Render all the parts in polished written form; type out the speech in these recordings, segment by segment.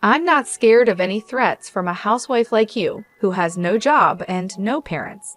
I'm not scared of any threats from a housewife like you, who has no job and no parents.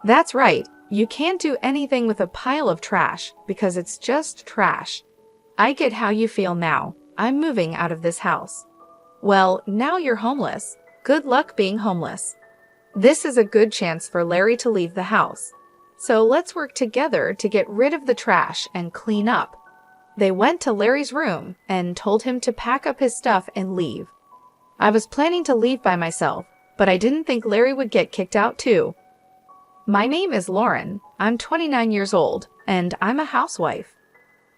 That's right, you can't do anything with a pile of trash because it's just trash. I get how you feel now. I'm moving out of this house. Well, now you're homeless. Good luck being homeless. This is a good chance for Larry to leave the house. So let's work together to get rid of the trash and clean up. They went to Larry's room and told him to pack up his stuff and leave. I was planning to leave by myself, but I didn't think Larry would get kicked out too. My name is Lauren. I'm 29 years old, and I'm a housewife.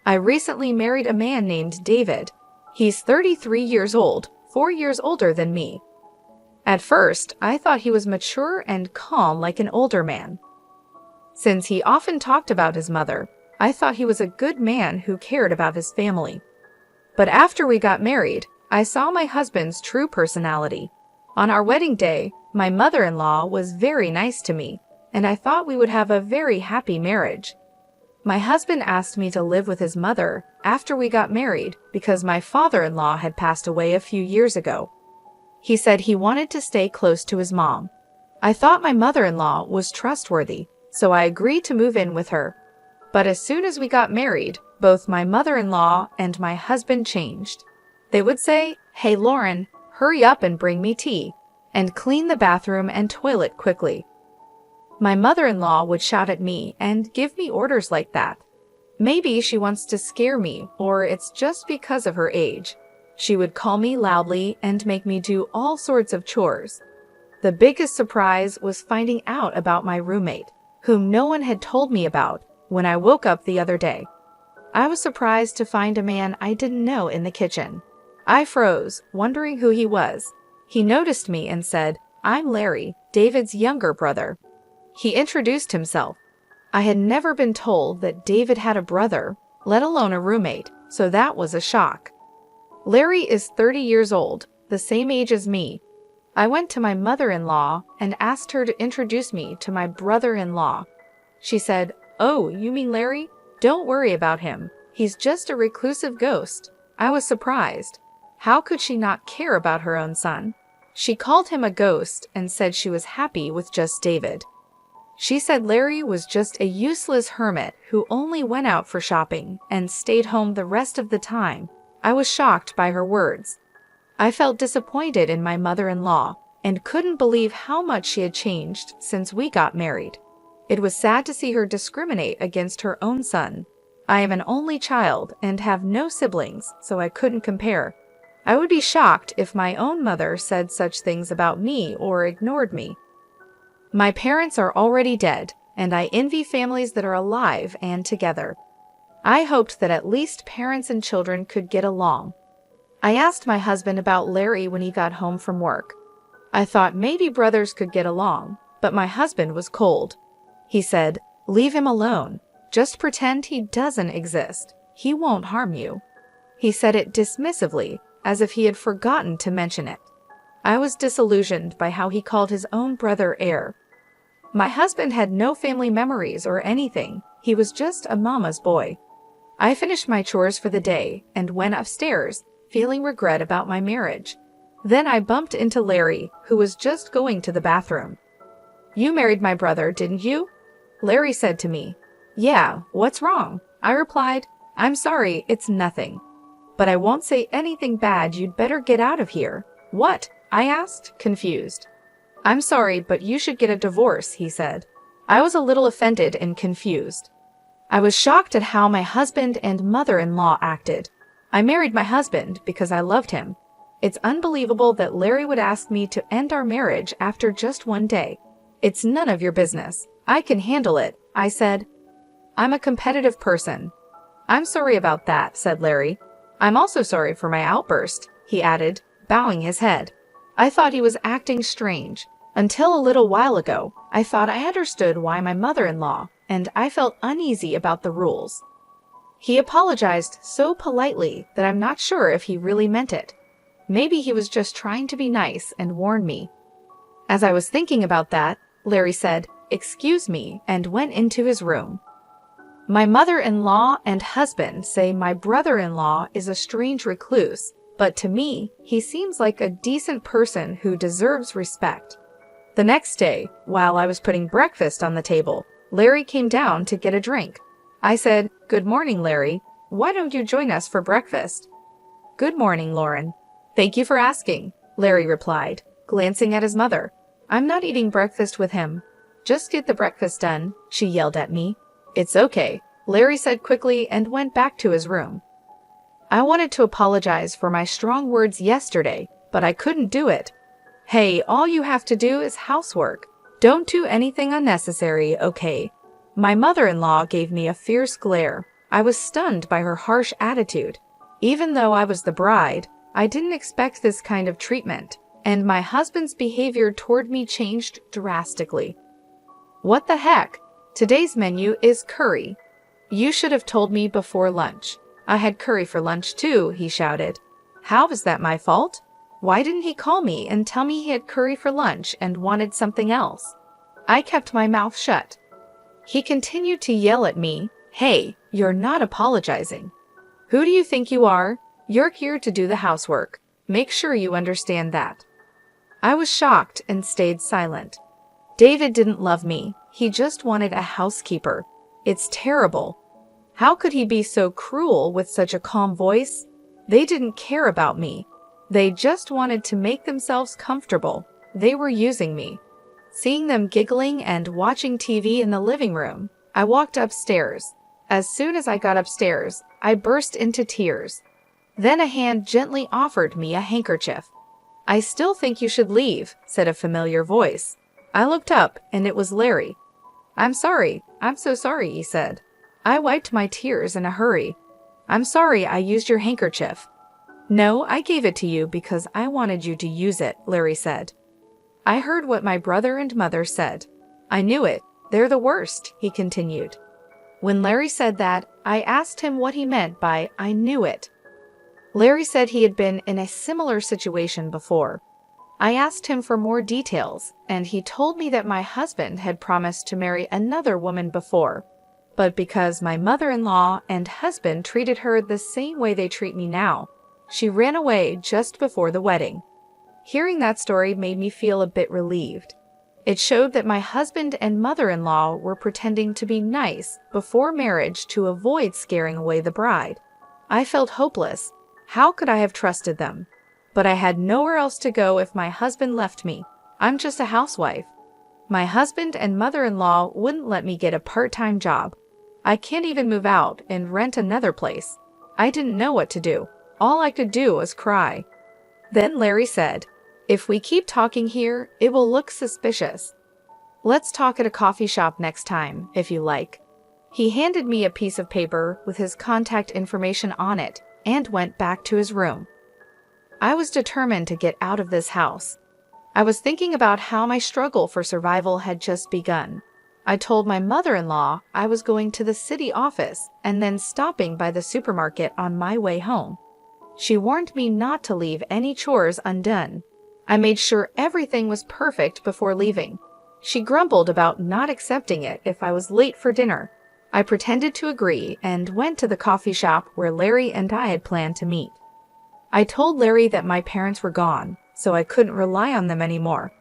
I recently married a man named David. He's 33 years old, 4 years older than me. At first, I thought he was mature and calm like an older man. Since he often talked about his mother, I thought he was a good man who cared about his family. But after we got married, I saw my husband's true personality. On our wedding day, my mother-in-law was very nice to me, and I thought we would have a very happy marriage. My husband asked me to live with his mother after we got married because my father-in-law had passed away a few years ago. He said he wanted to stay close to his mom. I thought my mother-in-law was trustworthy, so I agreed to move in with her. But as soon as we got married, both my mother-in-law and my husband changed. They would say, "Hey Lauren, hurry up and bring me tea," and clean the bathroom and toilet quickly. My mother-in-law would shout at me and give me orders like that. Maybe she wants to scare me, or it's just because of her age. She would call me loudly and make me do all sorts of chores. The biggest surprise was finding out about my roommate, whom no one had told me about, when I woke up the other day. I was surprised to find a man I didn't know in the kitchen. I froze, wondering who he was. He noticed me and said, "I'm Larry, David's younger brother." He introduced himself. I had never been told that David had a brother, let alone a roommate, so that was a shock. Larry is 30 years old, the same age as me. I went to my mother-in-law and asked her to introduce me to my brother-in-law. She said, "Oh, you mean Larry? Don't worry about him. He's just a reclusive ghost." I was surprised. How could she not care about her own son? She called him a ghost and said she was happy with just David. She said Larry was just a useless hermit who only went out for shopping and stayed home the rest of the time. I was shocked by her words. I felt disappointed in my mother-in-law and couldn't believe how much she had changed since we got married. It was sad to see her discriminate against her own son. I am an only child and have no siblings, so I couldn't compare. I would be shocked if my own mother said such things about me or ignored me. My parents are already dead, and I envy families that are alive and together. I hoped that at least parents and children could get along. I asked my husband about Larry when he got home from work. I thought maybe brothers could get along, but my husband was cold. He said, "Leave him alone. Just pretend he doesn't exist. He won't harm you." He said it dismissively, as if he had forgotten to mention it. I was disillusioned by how he called his own brother heir. My husband had no family memories or anything. He was just a mama's boy. I finished my chores for the day and went upstairs, feeling regret about my marriage. Then I bumped into Larry, who was just going to the bathroom. "You married my brother, didn't you?" Larry said to me. "Yeah, what's wrong?" I replied, "I'm sorry, it's nothing. But I won't say anything bad. You'd better get out of here." "What?" I asked, confused. "I'm sorry, but you should get a divorce," he said. I was a little offended and confused. I was shocked at how my husband and mother-in-law acted. I married my husband because I loved him. It's unbelievable that Larry would ask me to end our marriage after just one day. "It's none of your business. I can handle it," I said. "I'm a competitive person." "I'm sorry about that," said Larry. "I'm also sorry for my outburst," he added, bowing his head. I thought he was acting strange. Until a little while ago, I thought I understood why my mother-in-law, and I felt uneasy about the rules. He apologized so politely that I'm not sure if he really meant it. Maybe he was just trying to be nice and warn me. As I was thinking about that, Larry said, "Excuse me," and went into his room. My mother-in-law and husband say my brother-in-law is a strange recluse, but to me, he seems like a decent person who deserves respect. The next day, while I was putting breakfast on the table, Larry came down to get a drink. I said, "Good morning, Larry. Why don't you join us for breakfast?" "Good morning, Lauren. Thank you for asking," Larry replied, glancing at his mother. "I'm not eating breakfast with him." "Just get the breakfast done," she yelled at me. "It's okay," Larry said quickly and went back to his room. I wanted to apologize for my strong words yesterday, but I couldn't do it. Hey, all you have to do is housework. Don't do anything unnecessary, okay? My mother-in-law gave me a fierce glare. I was stunned by her harsh attitude. Even though I was the bride, I didn't expect this kind of treatment, and my husband's behavior toward me changed drastically. "What the heck? Today's menu is curry. You should have told me before lunch. I had curry for lunch too," he shouted. "How is that my fault? Why didn't he call me and tell me he had curry for lunch and wanted something else?" I kept my mouth shut. He continued to yell at me, "Hey, you're not apologizing. Who do you think you are? You're here to do the housework. Make sure you understand that." I was shocked and stayed silent. David didn't love me. He just wanted a housekeeper. It's terrible. How could he be so cruel with such a calm voice? They didn't care about me. They just wanted to make themselves comfortable. They were using me. Seeing them giggling and watching TV in the living room, I walked upstairs. As soon as I got upstairs, I burst into tears. Then a hand gently offered me a handkerchief. "I still think you should leave," said a familiar voice. I looked up, and it was Larry. I'm so sorry," he said. I wiped my tears in a hurry. "I'm sorry I used your handkerchief." "No, I gave it to you because I wanted you to use it," Larry said. I heard what my brother and mother said. "I knew it. They're the worst," he continued. When Larry said that, I asked him what he meant by "I knew it." Larry said he had been in a similar situation before. I asked him for more details, and he told me that my husband had promised to marry another woman before. But because my mother-in-law and husband treated her the same way they treat me now, she ran away just before the wedding. Hearing that story made me feel a bit relieved. It showed that my husband and mother-in-law were pretending to be nice before marriage to avoid scaring away the bride. I felt hopeless. How could I have trusted them? But I had nowhere else to go if my husband left me. I'm just a housewife. My husband and mother-in-law wouldn't let me get a part-time job. I can't even move out and rent another place. I didn't know what to do. All I could do was cry. Then Larry said, "If we keep talking here, it will look suspicious. Let's talk at a coffee shop next time, if you like." He handed me a piece of paper with his contact information on it and went back to his room. I was determined to get out of this house. I was thinking about how my struggle for survival had just begun. I told my mother-in-law I was going to the city office and then stopping by the supermarket on my way home. She warned me not to leave any chores undone. I made sure everything was perfect before leaving. She grumbled about not accepting it if I was late for dinner. I pretended to agree and went to the coffee shop where Larry and I had planned to meet. I told Larry that my parents were gone, so I couldn't rely on them anymore.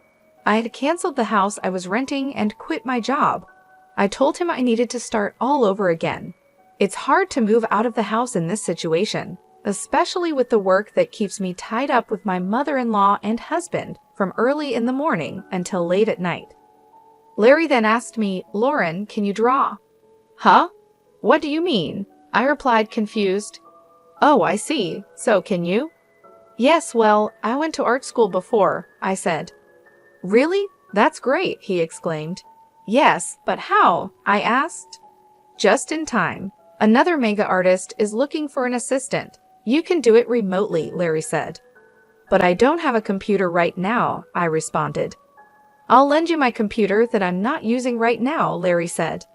I had canceled the house I was renting and quit my job. I told him I needed to start all over again. It's hard to move out of the house in this situation, especially with the work that keeps me tied up with my mother-in-law and husband from early in the morning until late at night. Larry then asked me, "Lauren, can you draw?" "Huh? What do you mean?" I replied, confused. "Oh, I see. So can you?" "Yes, well, I went to art school before," I said. "Really? That's great," he exclaimed. "Yes, but how?" I asked. "Just in time. Another manga artist is looking for an assistant. You can do it remotely," Larry said. "But I don't have a computer right now," I responded. "I'll lend you my computer that I'm not using right now," Larry said.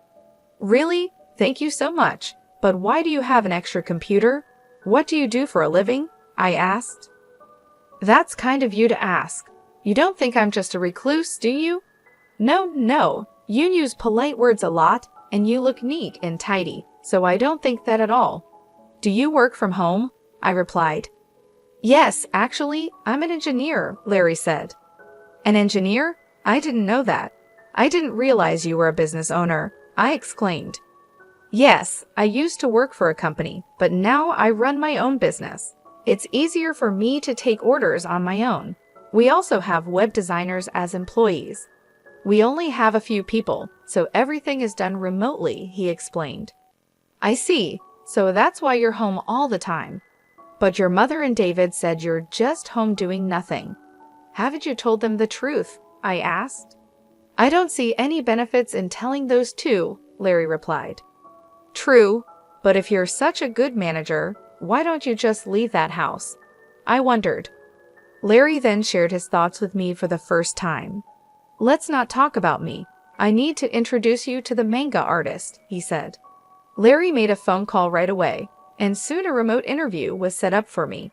"Really? Thank you so much. But why do you have an extra computer? What do you do for a living?" I asked. "That's kind of you to ask. You don't think I'm just a recluse, do you?" No. You use polite words a lot, and you look neat and tidy, so I don't think that at all." "Do you work from home?" I replied. Yes, actually, I'm an engineer, Larry said. An engineer? I didn't know that. I didn't realize you were a business owner, I exclaimed. Yes, I used to work for a company, but now I run my own business. It's easier for me to take orders on my own. We also have web designers as employees. We only have a few people, so everything is done remotely, he explained. I see, so that's why you're home all the time. But your mother and David said you're just home doing nothing. Haven't you told them the truth? I asked. I don't see any benefits in telling those two, Larry replied. True, but if you're such a good manager, why don't you just leave that house? I wondered. Larry then shared his thoughts with me for the first time. Let's not talk about me. I need to introduce you to the manga artist, he said. Larry made a phone call right away, and soon a remote interview was set up for me.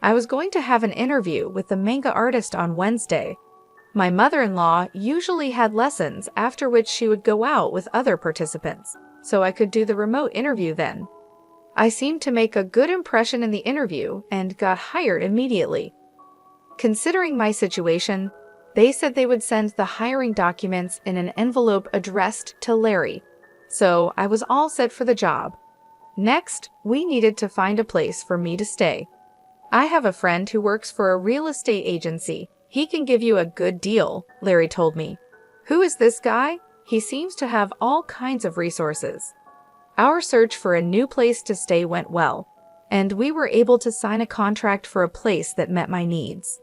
I was going to have an interview with the manga artist on Wednesday. My mother-in-law usually had lessons after which she would go out with other participants, so I could do the remote interview then. I seemed to make a good impression in the interview and got hired immediately. Considering my situation, they said they would send the hiring documents in an envelope addressed to Larry, so I was all set for the job. Next, we needed to find a place for me to stay. I have a friend who works for a real estate agency. He can give you a good deal, Larry told me. Who is this guy? He seems to have all kinds of resources. Our search for a new place to stay went well, and we were able to sign a contract for a place that met my needs.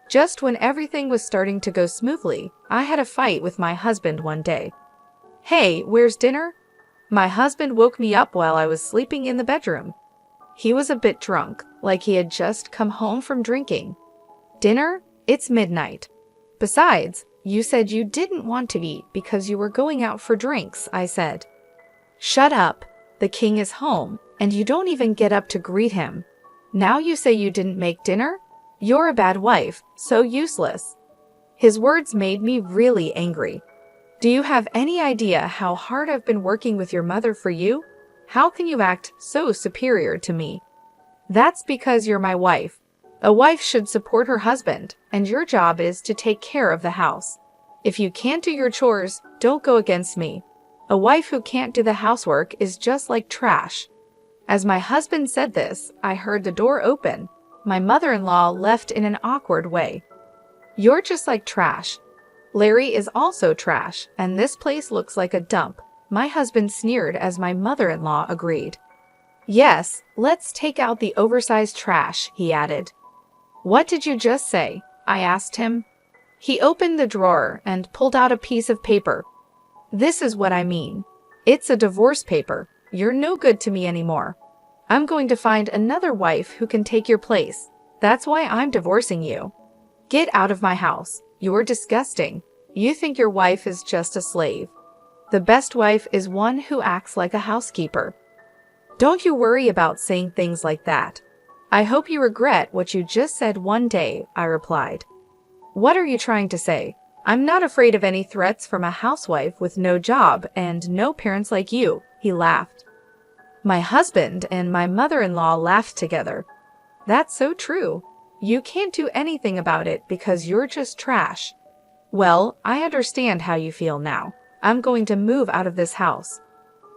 Just when everything was starting to go smoothly, I had a fight with my husband one day. Hey, where's dinner? My husband woke me up while I was sleeping in the bedroom. He was a bit drunk, like he had just come home from drinking. Dinner? It's midnight. Besides, you said you didn't want to eat because you were going out for drinks, I said. Shut up. The king is home, and you don't even get up to greet him. Now you say you didn't make dinner? You're a bad wife, so useless. His words made me really angry. Do you have any idea how hard I've been working with your mother for you? How can you act so superior to me? That's because you're my wife. A wife should support her husband, and your job is to take care of the house. If you can't do your chores, don't go against me. A wife who can't do the housework is just like trash. As my husband said this, I heard the door open. My mother-in-law left in an awkward way. You're just like trash. Larry is also trash, and this place looks like a dump. My husband sneered as my mother-in-law agreed. Yes, let's take out the oversized trash, he added. What did you just say? I asked him. He opened the drawer and pulled out a piece of paper. This is what I mean. It's a divorce paper. You're no good to me anymore. I'm going to find another wife who can take your place. That's why I'm divorcing you. Get out of my house. You're disgusting. You think your wife is just a slave. The best wife is one who acts like a housekeeper. Don't you worry about saying things like that. I hope you regret what you just said one day, I replied. What are you trying to say? I'm not afraid of any threats from a housewife with no job and no parents like you, he laughed. My husband and my mother-in-law laughed together. That's so true. You can't do anything about it because you're just trash. Well, I understand how you feel now. I'm going to move out of this house.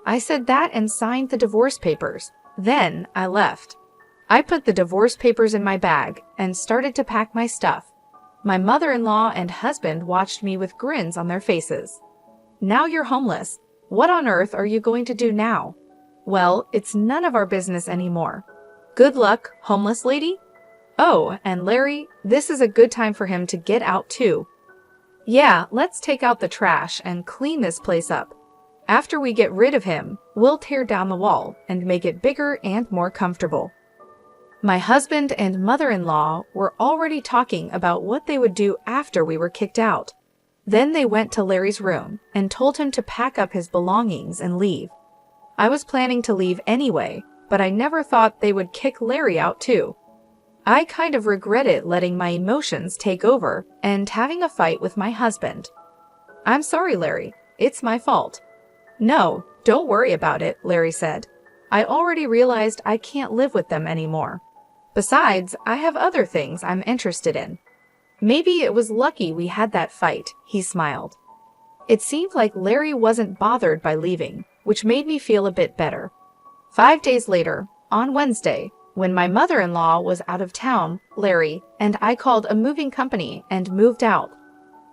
I said that and signed the divorce papers. Then I left. I put the divorce papers in my bag and started to pack my stuff. My mother-in-law and husband watched me with grins on their faces. Now you're homeless. What on earth are you going to do now? Well, it's none of our business anymore. Good luck, homeless lady. Oh, and Larry, this is a good time for him to get out too. Yeah, let's take out the trash and clean this place up. After we get rid of him, we'll tear down the wall and make it bigger and more comfortable. My husband and mother-in-law were already talking about what they would do after we were kicked out. Then they went to Larry's room and told him to pack up his belongings and leave. I was planning to leave anyway, but I never thought they would kick Larry out too. I kind of regretted letting my emotions take over and having a fight with my husband. I'm sorry, Larry. It's my fault. No, don't worry about it, Larry said. I already realized I can't live with them anymore. Besides, I have other things I'm interested in. Maybe it was lucky we had that fight, he smiled. It seemed like Larry wasn't bothered by leaving, which made me feel a bit better. 5 days later, on Wednesday, when my mother-in-law was out of town, Larry and I called a moving company and moved out.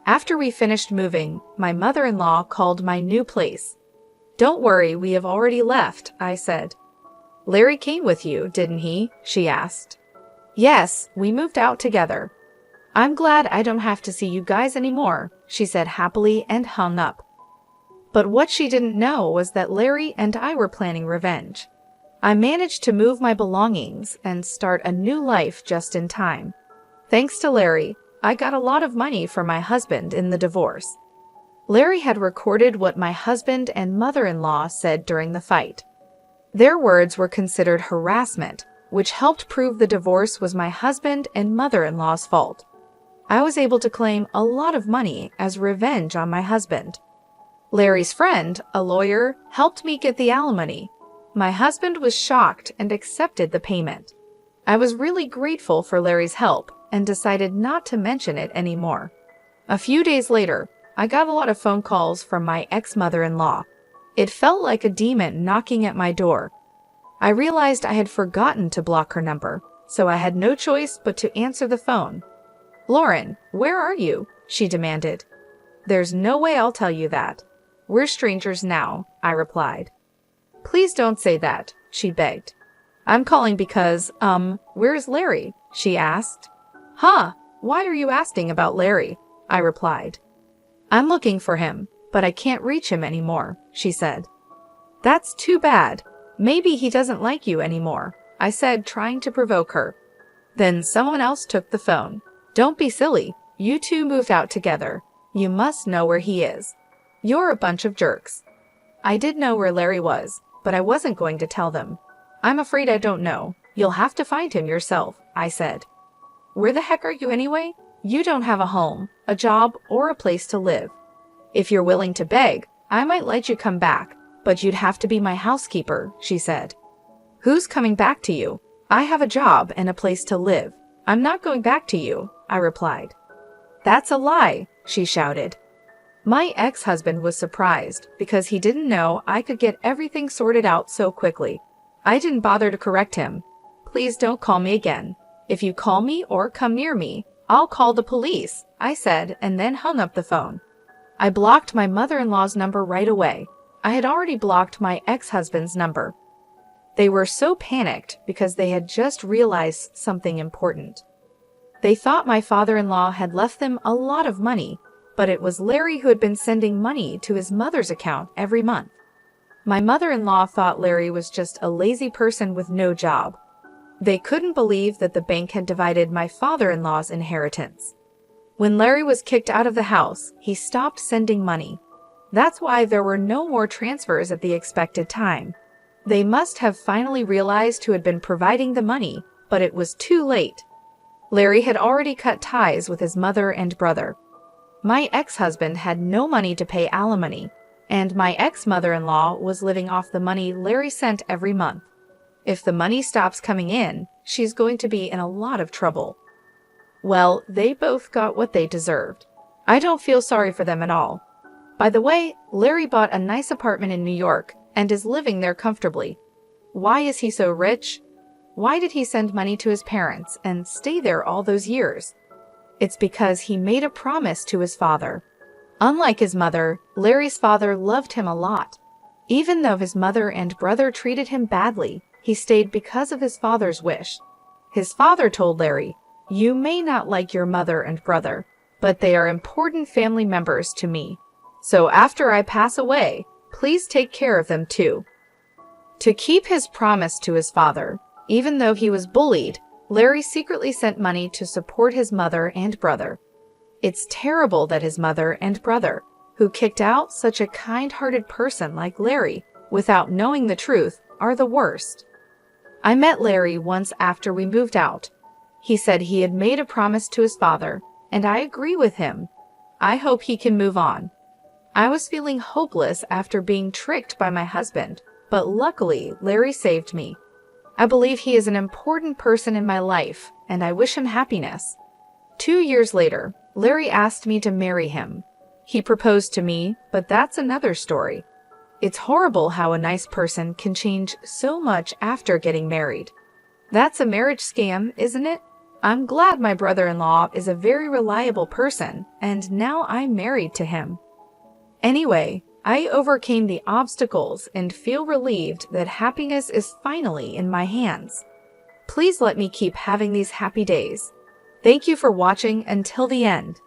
After we finished moving, my mother-in-law called my new place. "Don't worry, we have already left," I said. "Larry came with you, didn't he?" she asked. "Yes, we moved out together." "I'm glad I don't have to see you guys anymore," she said happily and hung up. But what she didn't know was that Larry and I were planning revenge. I managed to move my belongings and start a new life just in time. Thanks to Larry, I got a lot of money from my husband in the divorce. Larry had recorded what my husband and mother-in-law said during the fight. Their words were considered harassment, which helped prove the divorce was my husband and mother-in-law's fault. I was able to claim a lot of money as revenge on my husband. Larry's friend, a lawyer, helped me get the alimony. My husband was shocked and accepted the payment. I was really grateful for Larry's help and decided not to mention it anymore. A few days later, I got a lot of phone calls from my ex-mother-in-law. It felt like a demon knocking at my door. I realized I had forgotten to block her number, so I had no choice but to answer the phone. "Lauren, where are you?" she demanded. "There's no way I'll tell you that. We're strangers now," I replied. "Please don't say that," she begged. "I'm calling because, where's Larry?" she asked. "Huh, why are you asking about Larry?" I replied. "I'm looking for him, but I can't reach him anymore," she said. "That's too bad. Maybe he doesn't like you anymore," I said, trying to provoke her. Then someone else took the phone. "Don't be silly. You two moved out together. You must know where he is. You're a bunch of jerks." I did know where Larry was, but I wasn't going to tell them. "I'm afraid I don't know. You'll have to find him yourself," I said. "Where the heck are you anyway? You don't have a home, a job, or a place to live. If you're willing to beg, I might let you come back, but you'd have to be my housekeeper," she said. "Who's coming back to you? I have a job and a place to live. I'm not going back to you," I replied. "That's a lie," she shouted. My ex-husband was surprised because he didn't know I could get everything sorted out so quickly. I didn't bother to correct him. "Please don't call me again. If you call me or come near me, I'll call the police," I said, and then hung up the phone. I blocked my mother-in-law's number right away. I had already blocked my ex-husband's number. They were so panicked because they had just realized something important. They thought my father-in-law had left them a lot of money, but it was Larry who had been sending money to his mother's account every month. My mother-in-law thought Larry was just a lazy person with no job. They couldn't believe that the bank had divided my father-in-law's inheritance. When Larry was kicked out of the house, he stopped sending money. That's why there were no more transfers at the expected time. They must have finally realized who had been providing the money, but it was too late. Larry had already cut ties with his mother and brother. My ex-husband had no money to pay alimony, and my ex-mother-in-law was living off the money Larry sent every month. If the money stops coming in, she's going to be in a lot of trouble. Well, they both got what they deserved. I don't feel sorry for them at all. By the way, Larry bought a nice apartment in New York and is living there comfortably. Why is he so rich? Why did he send money to his parents and stay there all those years? It's because he made a promise to his father. Unlike his mother, Larry's father loved him a lot. Even though his mother and brother treated him badly, he stayed because of his father's wish. His father told Larry, "You may not like your mother and brother, but they are important family members to me. So after I pass away, please take care of them too." To keep his promise to his father, even though he was bullied, Larry secretly sent money to support his mother and brother. It's terrible that his mother and brother, who kicked out such a kind-hearted person like Larry without knowing the truth, are the worst. I met Larry once after we moved out. He said he had made a promise to his father, and I agree with him. I hope he can move on. I was feeling hopeless after being tricked by my husband, but luckily Larry saved me. I believe he is an important person in my life, and I wish him happiness. 2 years later, Larry asked me to marry him. He proposed to me, but that's another story. It's horrible how a nice person can change so much after getting married. That's a marriage scam, isn't it? I'm glad my brother-in-law is a very reliable person, and now I'm married to him. Anyway, I overcame the obstacles and feel relieved that happiness is finally in my hands. Please let me keep having these happy days. Thank you for watching until the end.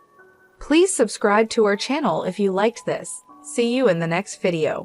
Please subscribe to our channel if you liked this. See you in the next video.